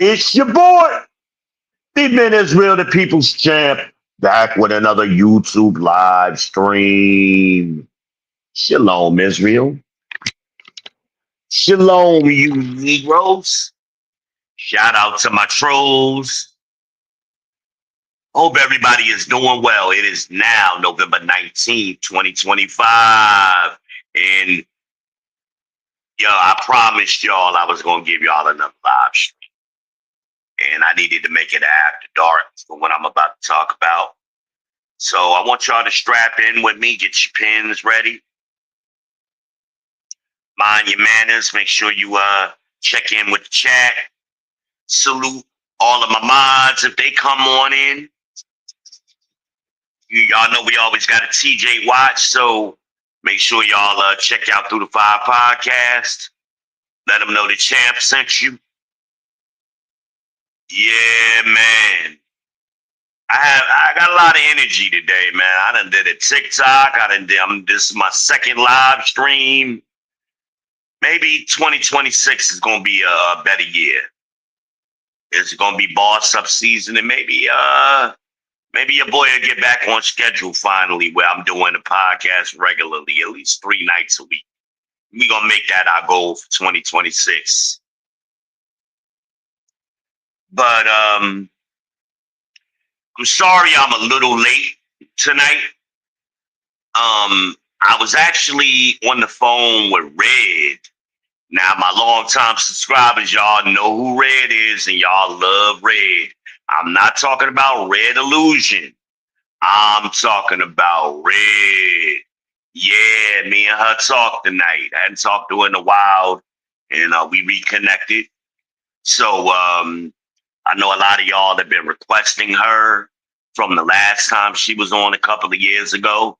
It's your boy, the Man Israel, the People's Champ, back with another YouTube live stream. Shalom, Israel. Shalom, you Negroes. Shout out to my trolls. Hope everybody is doing well. It is now November 19th, 2025. And I promised y'all I was going to give y'all another live stream. And I needed to make it after dark for what I'm about to talk about. So I want y'all to strap in with me, get your pens ready. Mind your manners. Make sure you check in with the chat. Salute all of my mods if they come on in. Y'all know we always got a TJ watch, so make sure y'all check out Through the Fire podcast. Let them know the champ sent you. Yeah, man. I got a lot of energy today, man. I done did a TikTok. This is my second live stream. Maybe 2026 is gonna be a better year. It's gonna be boss up season, and maybe your boy will get back on schedule finally, where I'm doing the podcast regularly, at least 3 nights a week. We gonna make that our goal for 2026. But I'm sorry I'm a little late tonight. I was actually on the phone with Red. Now, my longtime subscribers, y'all know who Red is, and y'all love Red. I'm not talking about Red Illusion. I'm talking about Red. Yeah, me and her talked tonight. I hadn't talked to her in a while, and we reconnected. So I know a lot of y'all have been requesting her from the last time she was on a couple of years ago.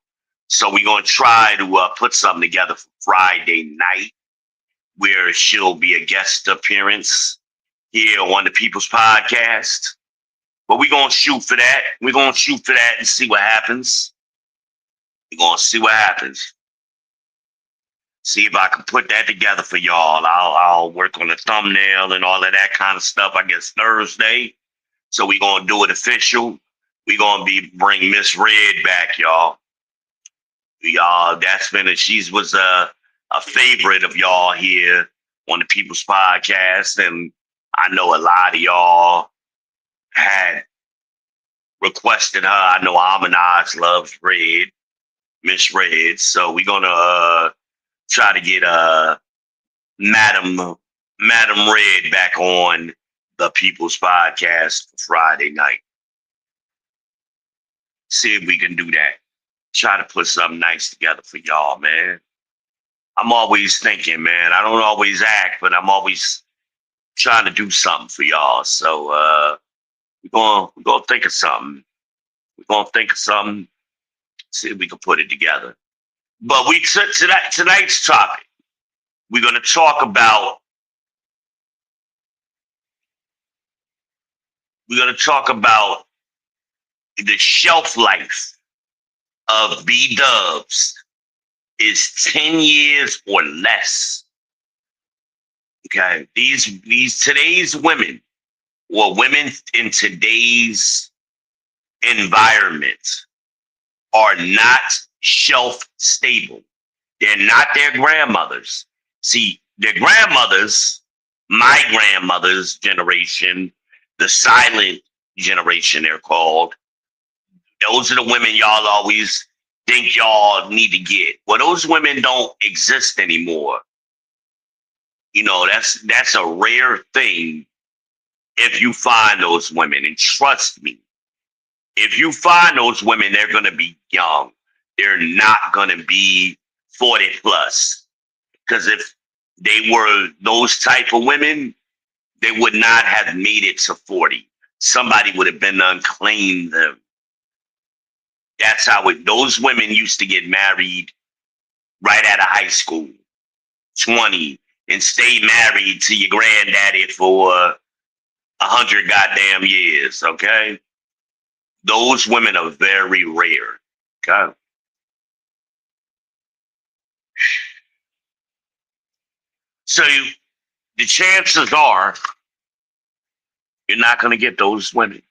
So we're going to try to put something together for Friday night, where she'll be a guest appearance here on the People's Podcast. But we're going to shoot for that. We're going to shoot for that and see what happens. We're going to see what happens. See if I can put that together for y'all. I'll work on the thumbnail and all of that kind of stuff, I guess, Thursday. So we're going to do it official. We're going to bring Miss Red back, y'all. She was a favorite of y'all here on the People's Podcast, and I know a lot of y'all had requested her. I know Amanaz loves Red, Miss Red, so we're gonna try to get Madam Red back on the People's Podcast for Friday night. See if we can do that. Try to put something nice together for y'all, man. I'm always thinking, man. I don't always act, but I'm always trying to do something for y'all. So we're gonna think of something. We're gonna think of something. See if we can put it together. But tonight's topic, we're gonna talk about. The shelf life of Bdubs is 10 years or less. Okay, these today's women, or women in today's environment, are not shelf stable. They're not their grandmothers. See, their grandmothers, my grandmother's generation, the silent generation, they're called. Those are the women y'all always think y'all need to get. Well, those women don't exist anymore. That's a rare thing if you find those women. And trust me, if you find those women, they're going to be young. They're not going to be 40 plus. Because if they were those type of women, they would not have made it to 40. Somebody would have been unclaimed them. That's how those women used to get married right out of high school, 20, and stay married to your granddaddy for 100 goddamn years, okay? Those women are very rare, okay? So the chances are You're not going to get those women.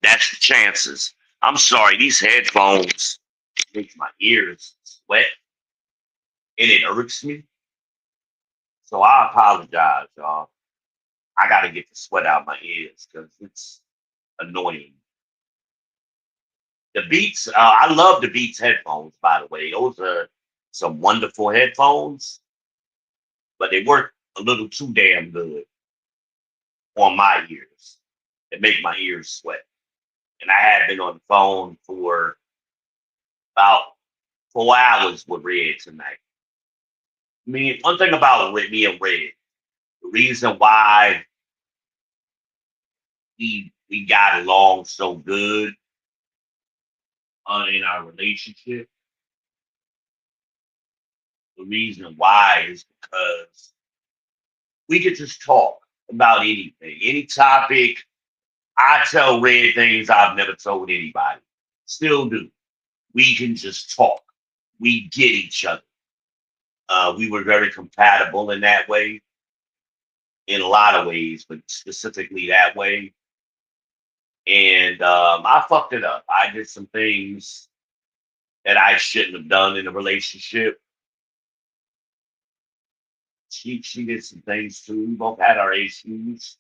That's the chances. I'm sorry, these headphones make my ears sweat and it irks me. So I apologize, y'all. I got to get the sweat out my ears because it's annoying. The Beats, I love the Beats headphones, by the way. Those are some wonderful headphones, but they work a little too damn good on my ears. It make my ears sweat. And I had been on the phone for about 4 hours with Red tonight. I mean, one thing about me and Red, the reason why we got along so good in our relationship, the reason why is because we could just talk about anything, any topic. I tell Red things I've never told anybody. Still do. We can just talk. We get each other. We were very compatible in that way, in a lot of ways, but specifically that way. And I fucked it up. I did some things that I shouldn't have done in a relationship. She did some things too. We both had our issues.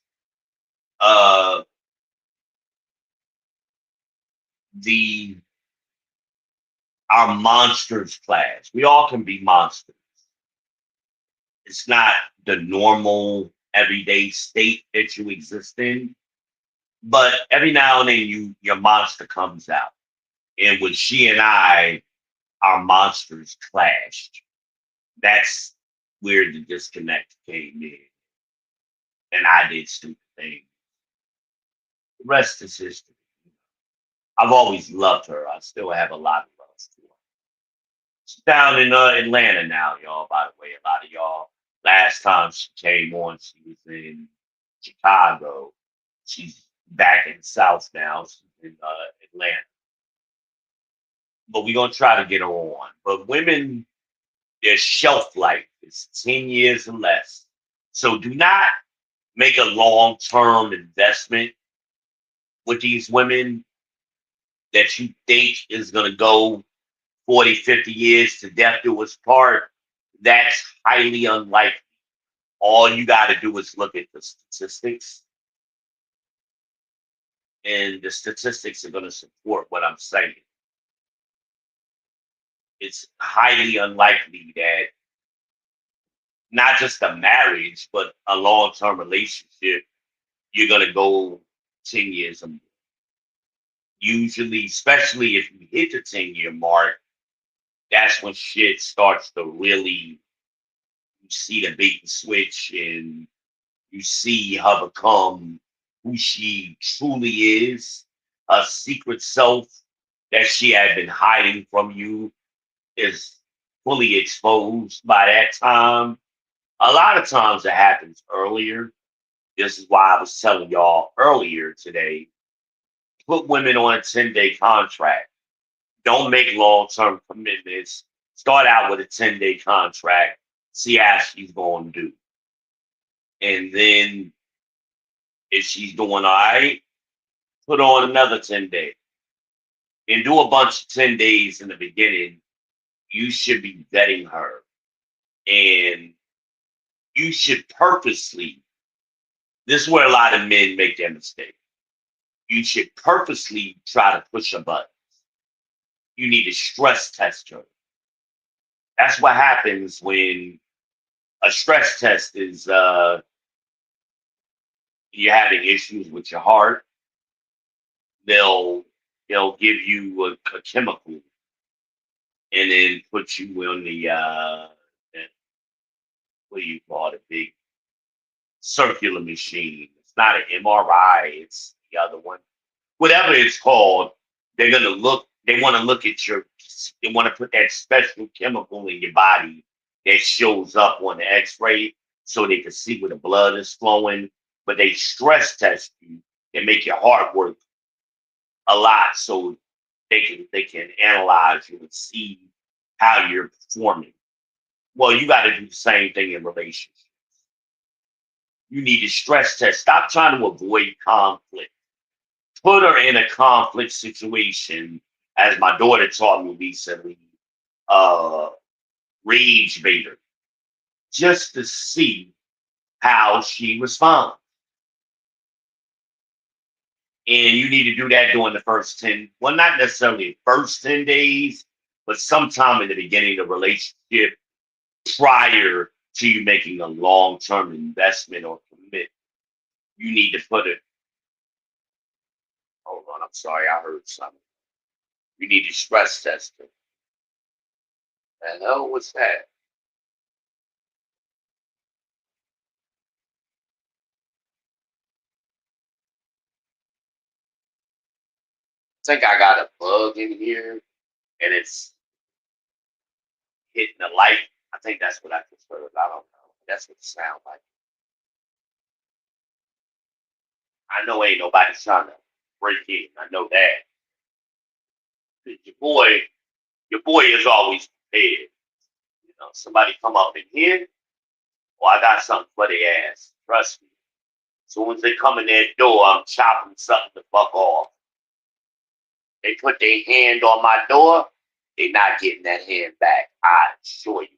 Uh, the our monsters clash. We all can be monsters. It's not the normal everyday state that you exist in, but every now and then your monster comes out. And with she and I, our monsters clashed. That's where the disconnect came in. And I did stupid things. The rest is history. I've always loved her. I still have a lot of love for her. She's down in Atlanta now, y'all. By the way, a lot of y'all. Last time she came on, she was in Chicago. She's back in the South now. She's in Atlanta. But we're gonna try to get her on. But women, their shelf life is 10 years or less. So do not make a long-term investment with these women that you think is gonna go 40, 50 years to death do us part. That's highly unlikely. All you got to do is look at the statistics, and the statistics are going to support what I'm saying. It's highly unlikely that not just a marriage, but a long term relationship, you're going to go 10 years or more. Usually, especially if you hit the 10-year mark, that's when shit starts to really, you see the bait and switch, and you see her become who she truly is, a secret self that she had been hiding from you is fully exposed by that time. A lot of times it happens earlier. This is why I was telling y'all earlier today, put women on a 10-day contract. Don't make long-term commitments. Start out with a 10-day contract. See how she's going to do. And then if she's doing all right, put on another 10 days. And do a bunch of 10 days in the beginning. You should be vetting her. And you should purposely, this is where a lot of men make their mistake. You should purposely try to push a button. You need to stress test her. That's what happens when a stress test is you're having issues with your heart. They'll they'll give you a chemical and then put you on the what do you call it, a big circular machine. It's not an MRI, it's the other one. Whatever it's called, they're gonna look, they want to look at your, they want to put that special chemical in your body that shows up on the x-ray so they can see where the blood is flowing. But they stress test you and make your heart work a lot so they can analyze you and see how you're performing. Well, you got to do the same thing in relationships. You need to stress test. Stop trying to avoid conflict. Put her in a conflict situation, as my daughter taught me recently, uh, rage bait her, just to see how she responds. And you need to do that during the first 10, well, not necessarily the first 10 days, but sometime in the beginning of the relationship prior to you making a long term investment or commitment. You need to put it, hold on, I'm sorry, I heard something. You need to stress test it. Hello, what's that? I think I got a bug in here and it's hitting the light. I think that's what I just heard. I don't know. That's what it sounds like. I know ain't nobody trying to break in. I know that. Your boy is always prepared. You know, somebody come up in here, or I got something for their ass. Trust me. As soon as they come in that door, I'm chopping something the fuck off. They put their hand on my door, they not getting that hand back. I assure you.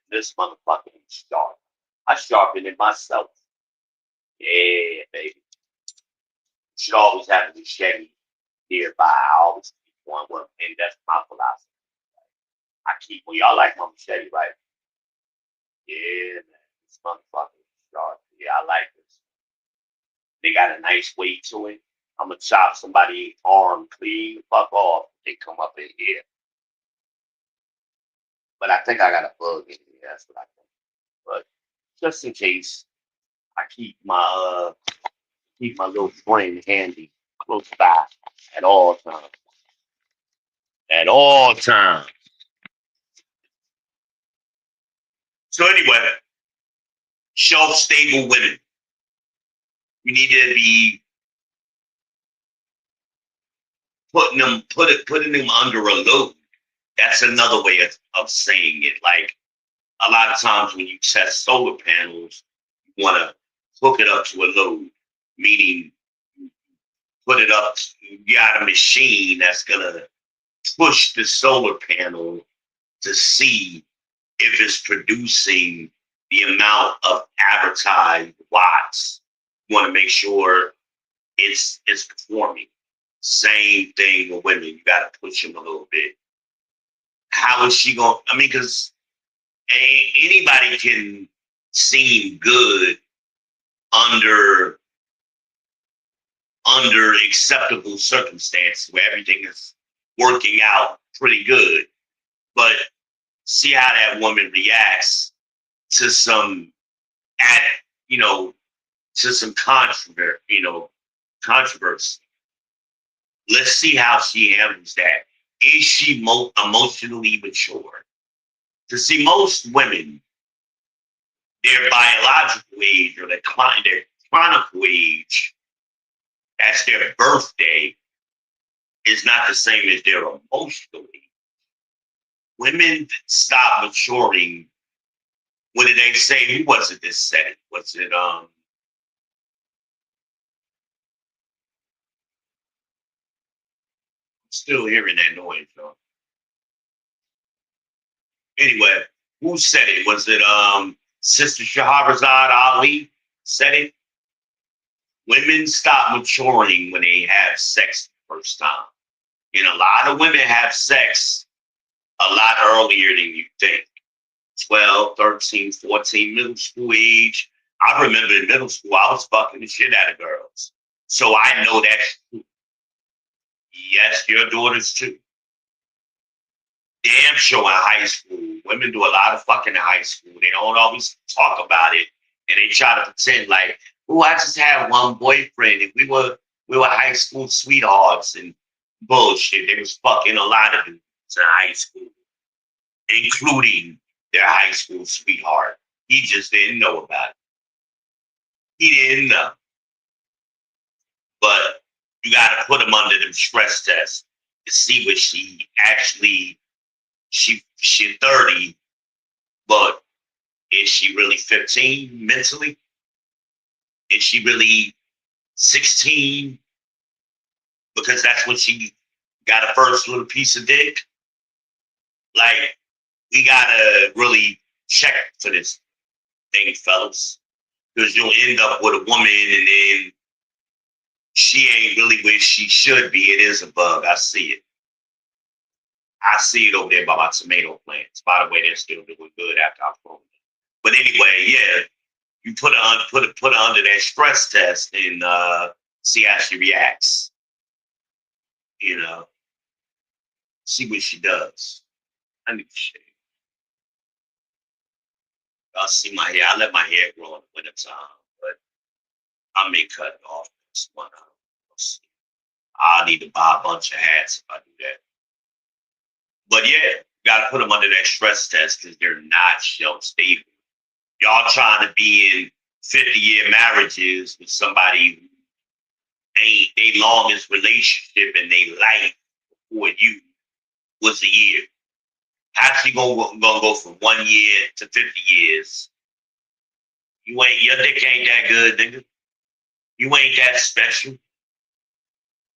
This motherfucker is sharp. I sharpen it myself. Yeah, baby. You should always have a machete nearby. I always keep one with me. And that's my philosophy. I keep one. Y'all like my machete, right? Yeah, man. This motherfucker is sharp. Yeah, I like this. They got a nice weight to it. I'm gonna chop somebody's arm clean the fuck off. They come up in here. But I think I got a bug in here. That's what I think. But just in case, I keep my little friend handy, close by at all times. At all times. So anyway, shelf stable women. You need to be putting them under a load. That's another way of saying it. Like a lot of times when you test solar panels, you want to hook it up to a load, meaning put it up. You got a machine that's gonna push the solar panel to see if it's producing the amount of advertised watts. You want to make sure it's performing. Same thing with women. You got to push them a little bit. How is she going? I mean, because anybody can seem good under acceptable circumstances where everything is working out pretty good. But see how that woman reacts to some at you know to some controversy. Let's see how she handles that. Is she emotionally mature? To see most women, their biological age or their chronicle age as their birthday is not the same as their emotional age. Women stop maturing. What did they say? Who was it that said it? Was it still hearing that noise, though. Anyway, who said it? Was it Sister Shahrazad Ali said it? Women stop maturing when they have sex the first time. And a lot of women have sex a lot earlier than you think. 12, 13, 14, middle school age. I remember in middle school, I was fucking the shit out of girls. So I know that's true. Yes, your daughters too. Damn sure in high school. Women do a lot of fucking in high school. They don't always talk about it. And they try to pretend like, oh, I just had one boyfriend and we were high school sweethearts and bullshit. They was fucking a lot of dudes in high school, including their high school sweetheart. He just didn't know about it. He didn't know. But you gotta put him under them stress tests to see what she actually she 30, but is she really 15 mentally? Is she really 16 because that's when she got a first little piece of dick? Like, we gotta really check for this thing, fellas, because you'll end up with a woman and then she ain't really where she should be. It is a bug. I see it. I see it over there by my tomato plants. By the way, they're still doing good after I pruned them. But anyway, yeah, you put her under that stress test and see how she reacts. You know, see what she does. I need to shave. I'll see my hair. I let my hair grow in the wintertime, but I may cut it off next one. We'll see. I need to buy a bunch of hats if I do that. But yeah, got to put them under that stress test because they're not shelf stable. Y'all trying to be in 50-year marriages with somebody who ain't their longest relationship in their life before you was a year. How's she gonna go from 1 year to 50 years? Your dick ain't that good, nigga. You ain't that special.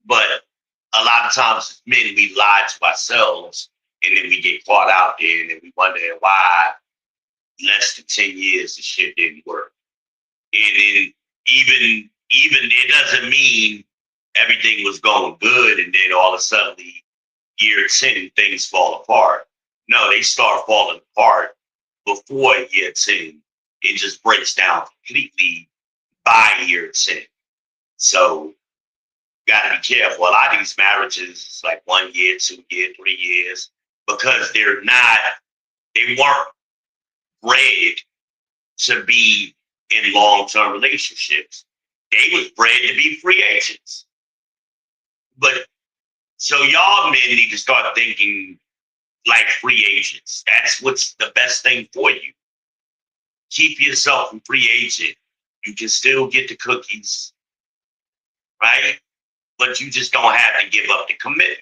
But a lot of times as men, we lie to ourselves and then we get caught out there and then we wonder why less than 10 years the shit didn't work. And then even it doesn't mean everything was going good and then all of a sudden year 10 things fall apart. No, they start falling apart before year 10. It just breaks down completely by year 10. So gotta be careful. A lot of these marriages is like 1 year, 2 year, 3 years, because they weren't bred to be in long-term relationships. They was bred to be free agents. But so y'all men need to start thinking like free agents. That's what's the best thing for you. Keep yourself a free agent. You can still get the cookies, right? But you just don't have to give up the commitment,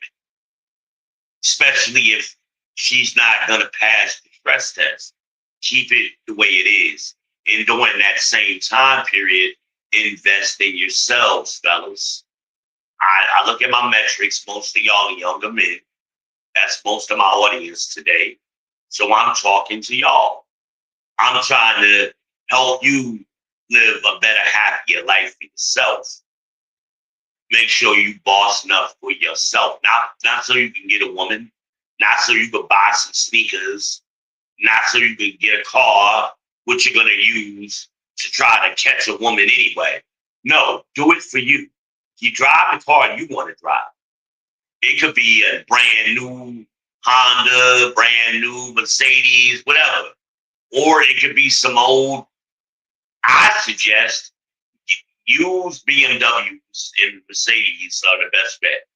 especially if she's not going to pass the stress test. Keep it the way it is. And during that same time period, invest in yourselves, fellas. I look at my metrics. Most of y'all are younger men. That's most of my audience today. So I'm talking to y'all. I'm trying to help you live a better, happier life for yourself. Make sure you bossing up for yourself. Not so you can get a woman, not so you can buy some sneakers, not so you can get a car, which you're gonna use to try to catch a woman anyway. No, do it for you. You drive the car you want to drive. It could be a brand new Honda, brand new Mercedes, whatever. Or it could be some old, I suggest, used BMWs and Mercedes are the best bet.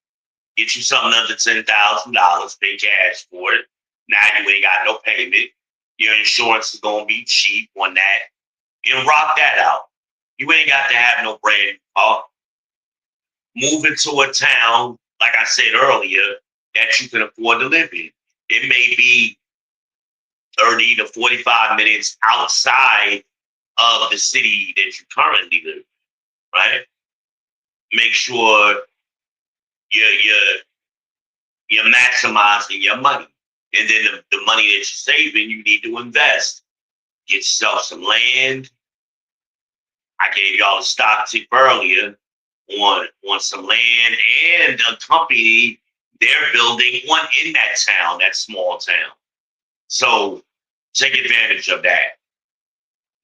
Get you something under $10,000, pay cash for it. Now you ain't got no payment. Your insurance is gonna be cheap on that. And rock that out. You ain't got to have no brand new car. Move into a town, like I said earlier, that you can afford to live in. It may be 30 to 45 minutes outside of the city that you currently live in, right? Make sure you're maximizing your money. And then the money that you're saving, you need to invest. Get yourself some land. I gave y'all a stock tip earlier on some land and a company they're building one in that town, that small town. So take advantage of that.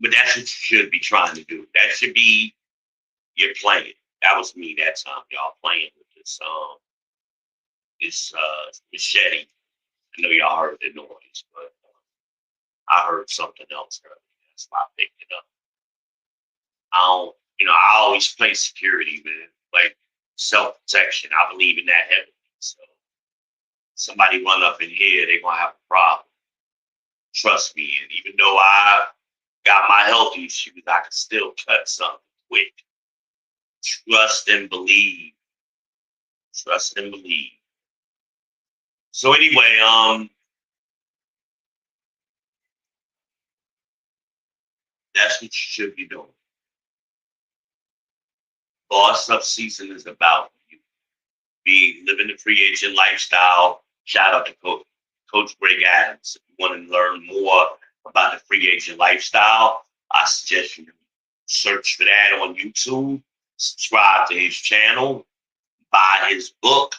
But that's what you should be trying to do. That should be your plan. That was me that time, y'all playing with this machete. I know y'all heard the noise, but I heard something else earlier. That's why I picked it up. I always play security, man. Like self-protection. I believe in that heavily. So somebody run up in here, they're gonna have a problem. Trust me. And even though I got my health issues, I can still cut something quick. Trust and believe. Trust and believe. So anyway, that's what you should be doing. Boss Up season is about you being living the free agent lifestyle. Shout out to Coach Greg Adams. If you want to learn more about the free agent lifestyle, I suggest you search for that on YouTube. Subscribe to his channel. Buy his book.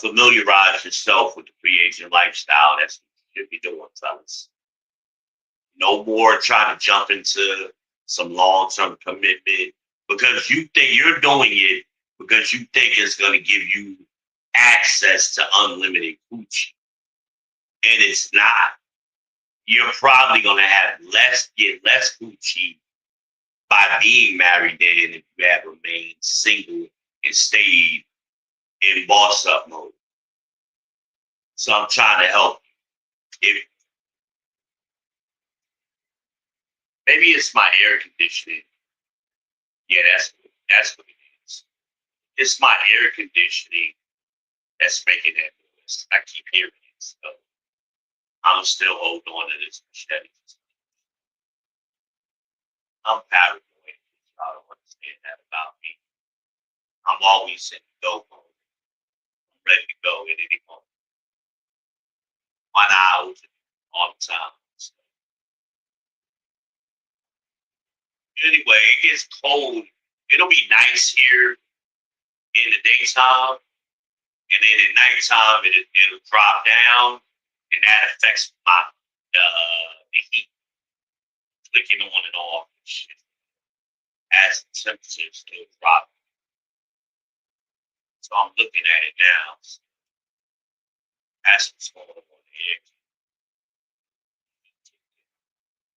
Familiarize yourself with the free agent lifestyle. That's what you should be doing, fellas. No more trying to jump into some long-term commitment because you think you're doing it because you think it's going to give you access to unlimited coochie. And it's not. You're probably going to get less coochie by being married than if you had remained single and stayed in boss up mode. So I'm trying to help you. If maybe it's my air conditioning. Yeah, that's what it is. It's my air conditioning that's making that noise. I keep hearing it. So I'm still holding on to this machete. I'm paranoid. I don't understand that about me. I'm always in go mode. I'm ready to go at any moment. 1 hour all the time. So anyway, it gets cold. It'll be nice here in the daytime, and then at nighttime it'll drop down, and that affects my the heat clicking on and off and shit as the temperatures still drop. So I'm looking at it now. So that's what's going on here.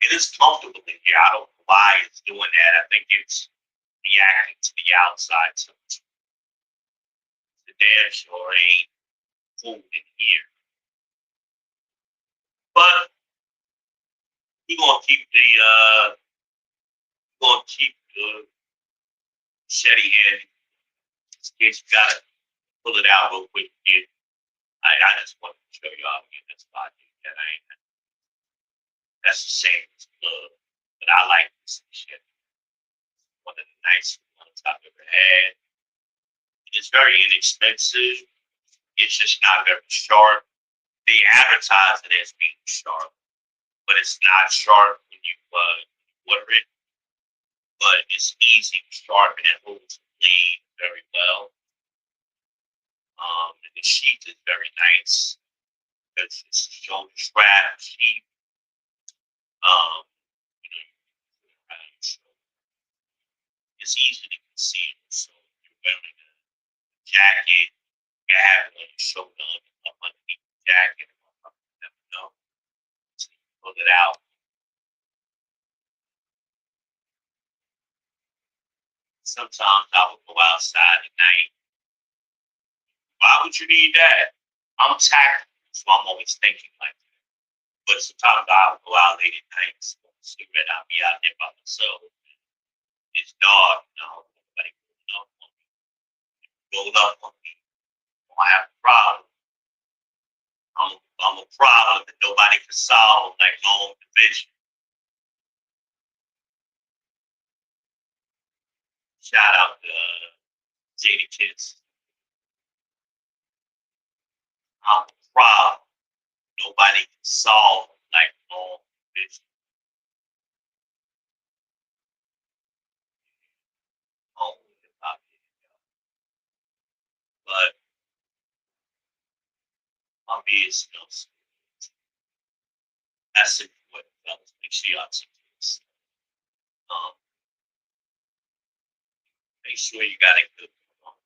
It is comfortable in here. I don't know why it's doing that. I think it's reacting to the outside temperature. The damn sure ain't cool in here. But we're gonna keep the machete in case you gotta pull it out real quick again. I just wanted to show you how to get this spot. That's the same as blood. But I like this shit. One of the nicest ones I've ever had. It's very inexpensive. It's just not very sharp. They advertise it as being sharp, but it's not sharp when you order it. But it's easy to sharpen and holds the blade very well. And the sheath is very nice because it's a shoulder strap sheath. Um, it's easy to conceal. So if you're wearing a jacket, you have it on your shoulder up underneath the jacket. You never know. So you pull it out. Sometimes I would go outside at night. Why would you need that? I'm tactical, so I'm always thinking like that. But sometimes I'll go out late at night, smoke a cigarette, I'll be out there by myself. It's dark, nobody rolled up on me. I have a problem. I'm a problem that nobody can solve, like long division. Shout out to Jada Kids. I'm a problem. Nobody can solve like long division. Oh, but my beard smells. That's important, fellas. Make sure y'all take this. Um, Make sure you got a good one.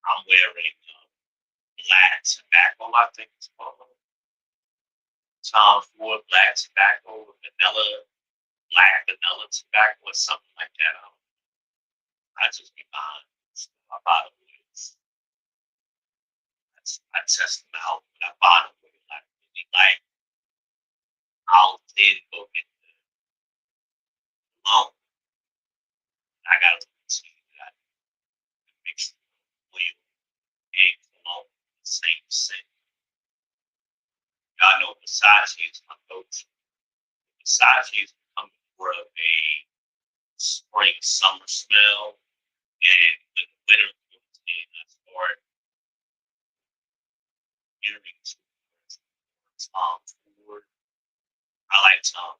I'm wearing black tobacco, I think it's called. Tom Ford black tobacco, black vanilla tobacco, or something like that. I just be buying my bottle with. I test them out, but I buy them with I really like. I'll then go get the loan. I gotta see that mix oil and cologne the same scent. Y'all know Versace is my go-to. Versace is becoming more of a spring, summer smell. And when the winter comes in, I start hearing Tom Ford. I like Tom.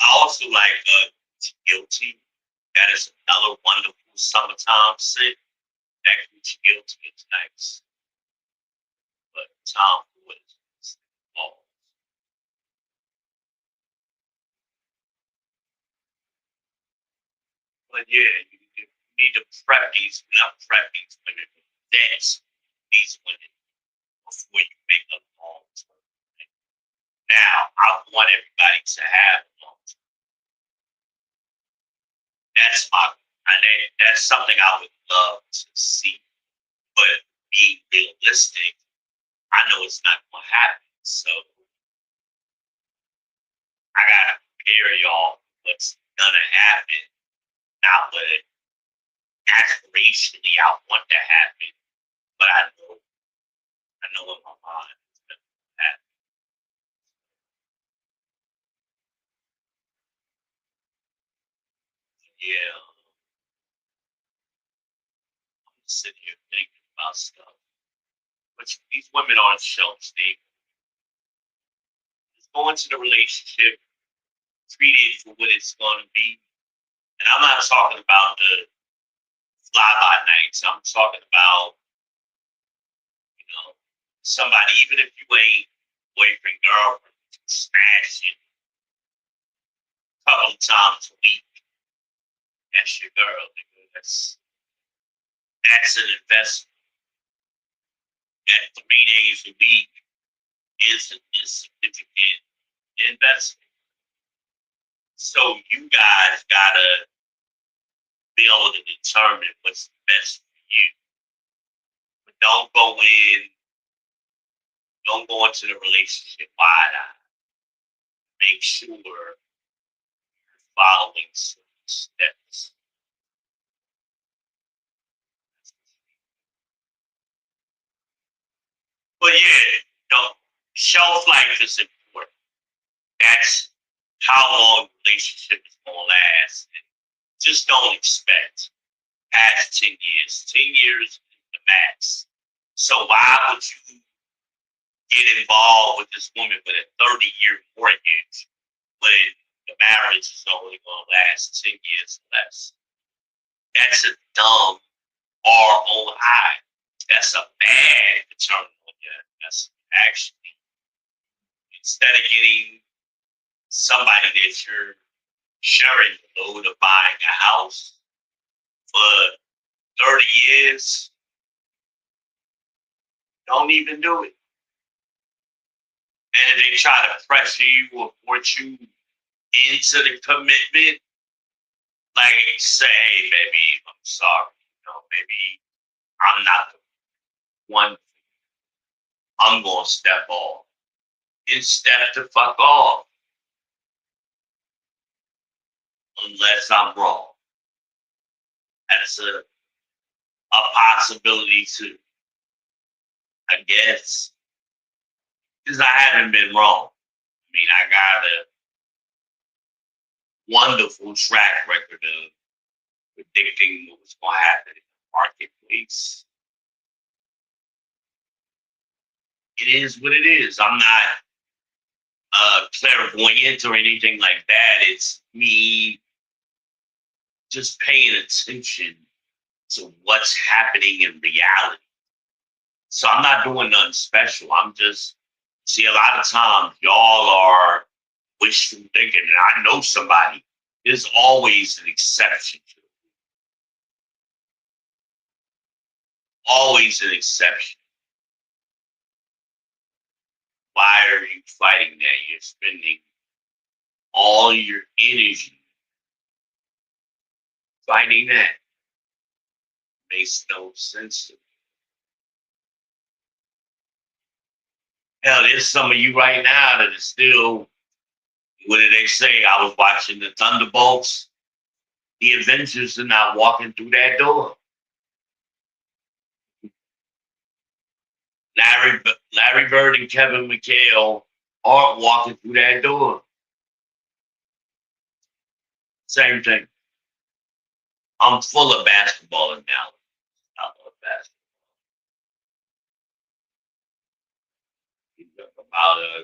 I also like Guilty. That is another wonderful summertime scent. That Guilty is nice. But Tom Ford is all. But yeah, you need to prep these, not prep these women, but dance these women before you make a long term. Now, I want everybody to have a long term. That's my, and that's something I would love to see. But be realistic, I know it's not going to happen. So I got to prepare y'all what's going to happen, not what aspirationally I want to happen, but I know in my mind it's going to happen. Yeah, I'm just sitting here thinking about stuff. But these women aren't self-stable. Just go into the relationship, treat it for what it's going to be. And I'm not talking about the fly-by nights. I'm talking about, you know, somebody, even if you ain't boyfriend, girlfriend, smash it a couple of times a week. That's your girl, nigga. That's an investment. At 3 days a week is a significant investment. So you guys gotta be able to determine what's best for you. But don't go into the relationship wide eyed. Make sure you're following certain steps. But yeah, shelf life is important. That's how long the relationship is gonna last. And just don't expect past 10 years. 10 years is the max. So why would you get involved with this woman with a 30-year mortgage when the marriage is only gonna last 10 years less? That's a dumb ROI. That's a bad return on your investment. Actually, instead of getting somebody that you're sharing the load of buying a house for 30 years, don't even do it. And if they try to pressure you or force you into the commitment, like say, hey, baby, I'm sorry. Maybe I'm not the one. I'm going to step off. And step the fuck off. Unless I'm wrong. That's a possibility too. I guess. Because I haven't been wrong. I mean, I got a wonderful track record of predicting what was going to happen in the marketplace. It is what it is. I'm not clairvoyant or anything like that. It's me just paying attention to what's happening in reality. So I'm not doing nothing special. I'm just see a lot of times y'all are wishful thinking, and I know somebody. There's always an exception to it. Always an exception. Why are you fighting that? You're spending all your energy fighting that. Makes no sense to me. Hell, there's some of you right now that is still, what did they say? I was watching the Thunderbolts. The Avengers are not walking through that door. Larry Bird and Kevin McHale aren't walking through that door. Same thing. I'm full of basketball now. I love basketball.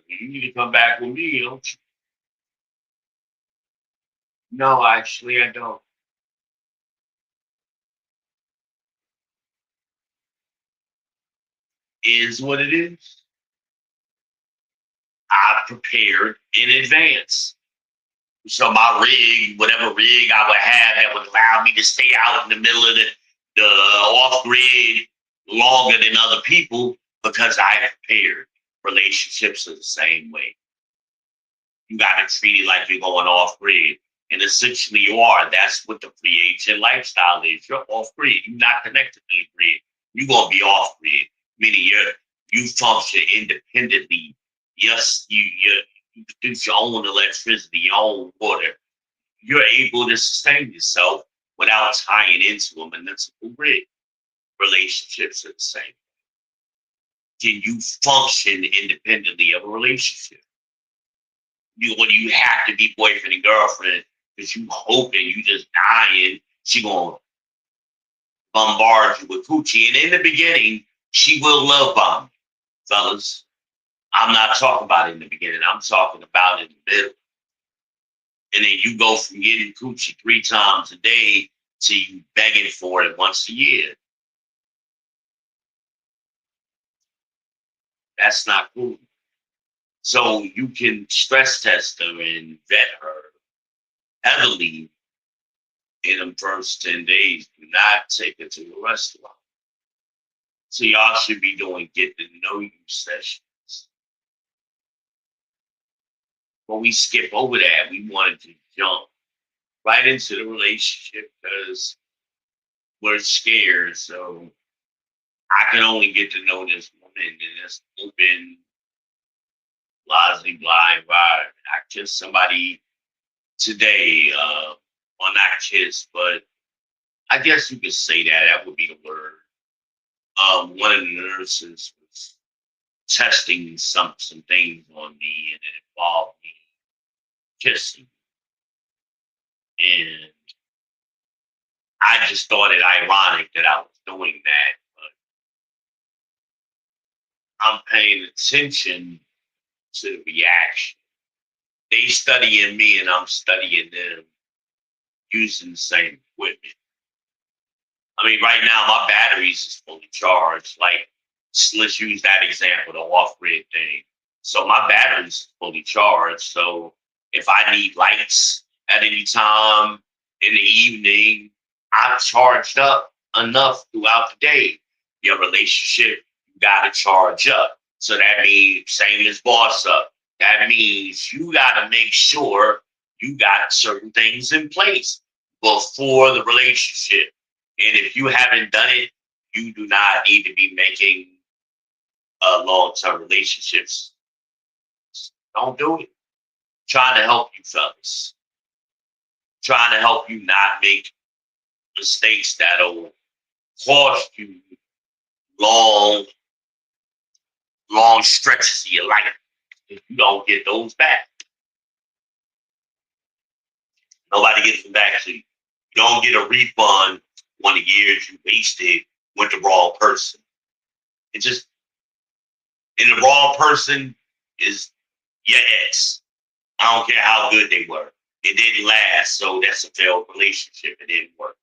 You need to come back with me, don't you? No, actually, I don't. Is what it is. I prepared in advance. So my rig, whatever rig I would have that would allow me to stay out in the middle of the off grid longer than other people because I prepared. Relationships are the same way. You got to treat it like you're going off grid. And essentially you are. That's what the free agent lifestyle is. You're off grid. You're not connected to the grid. You're going to be off grid. Meaning you function independently. Yes, you produce your own electricity, your own water. You're able to sustain yourself without tying into a municipal grid. Relationships are the same. Can you function independently of a relationship? When you have to be boyfriend and girlfriend because you hoping you just dying, she gonna bombard you with coochie. And in the beginning, she will love bomb you, fellas. I'm not talking about it in the beginning. I'm talking about it in the middle. And then you go from getting coochie 3 times a day to you begging for it once a year. That's not cool. So you can stress test her and vet her heavily in the first 10 days. Do not take her to a restaurant. So y'all should be doing get to know you sessions. But we skip over that. We wanted to jump right into the relationship because we're scared. So I can only get to know this woman in this open, lazy, blind environment. I kissed somebody today, well, not kiss, but I guess you could say that. That would be the word. One of the nurses was testing some things on me, and it involved me kissing. And I just thought it ironic that I was doing that, but I'm paying attention to the reaction. They studying me, and I'm studying them using the same equipment. I mean, right now my batteries is fully charged. Like, let's use that example, the off-grid thing. So my batteries is fully charged. So if I need lights at any time in the evening, I'm charged up enough throughout the day. Your relationship, you gotta charge up. So that means same as boss up. That means you gotta make sure you got certain things in place before the relationship. And if you haven't done it, you do not need to be making long-term relationships. Don't do it. Trying to help you fellas. Trying to help you not make mistakes that'll cost you long, long stretches of your life if you don't get those back. Nobody gets them back. So you don't get a refund when the years you wasted with the wrong person. It just, and the wrong person is your ex. I don't care how good they were. It didn't last, so that's a failed relationship. It didn't work.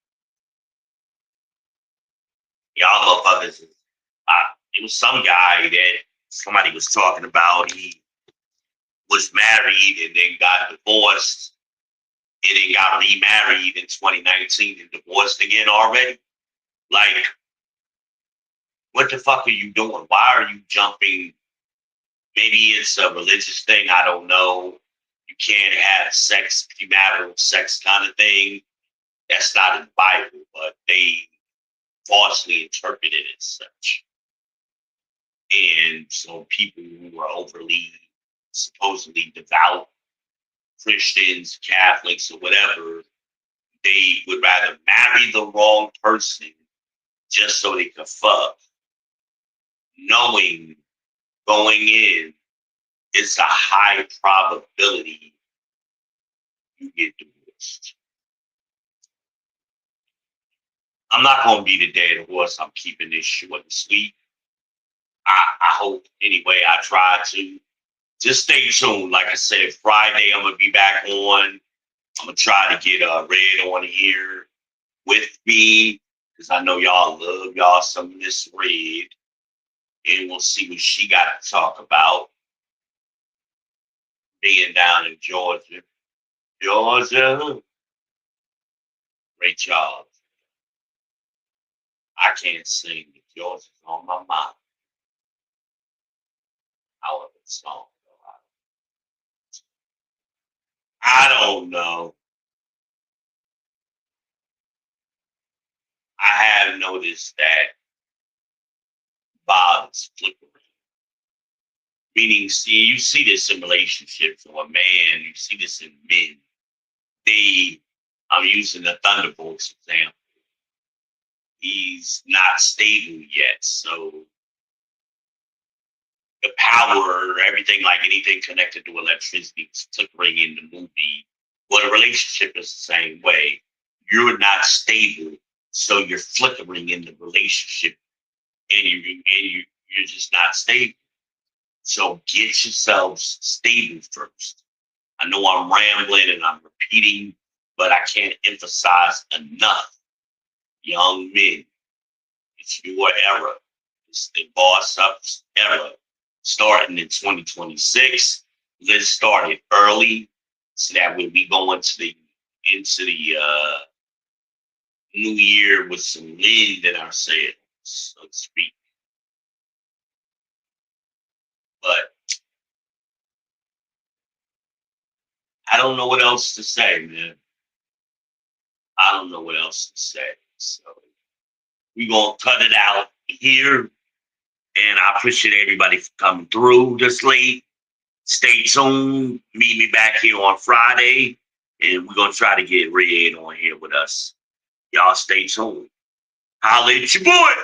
Y'all motherfuckers. It was some guy that somebody was talking about. He was married and then got divorced and then got remarried in 2019 and divorced again already. Like, what the fuck are you doing? Why are you jumping? Maybe it's a religious thing. I don't know. You can't have sex, premarital sex kind of thing. That's not in the Bible, but they falsely interpret it as such. And so people who are overly, supposedly devout Christians, Catholics, or whatever, they would rather marry the wrong person just so they could fuck, knowing going in it's a high probability you get divorced. I'm not gonna be the dead horse. I'm keeping this short and sweet. I hope anyway. I try to. Just stay tuned. Like I said, Friday I'm gonna be back on. I'm gonna try to get Red on here with me because I know y'all love y'all some Miss Red, and we'll see what she got to talk about being down in Georgia. Georgia, great job. I can't sing, but Georgia's on my mind. However, the song. I don't know. I have noticed that Bob is flickering. Meaning, see, you see this in relationships or a man, you see this in men. I'm using the Thunderbolts example. He's not stable yet. So the power, everything like anything connected to electricity is flickering in the movie. Well, a relationship is the same way. You're not stable, so you're flickering in the relationship, and you're just not stable. So get yourselves stable first. I know I'm rambling and I'm repeating, but I can't emphasize enough. Young men, it's your era. It's the boss up era. Starting in 2026. Let's start it early so that when we go into the new year with some wind in our sails, so to speak. But I don't know what else to say, man. I don't know what else to say. So we're going to cut it out here. And I appreciate everybody for coming through this late. Stay tuned. Meet me back here on Friday. And we're going to try to get Red on here with us. Y'all stay tuned. Holla at your boy.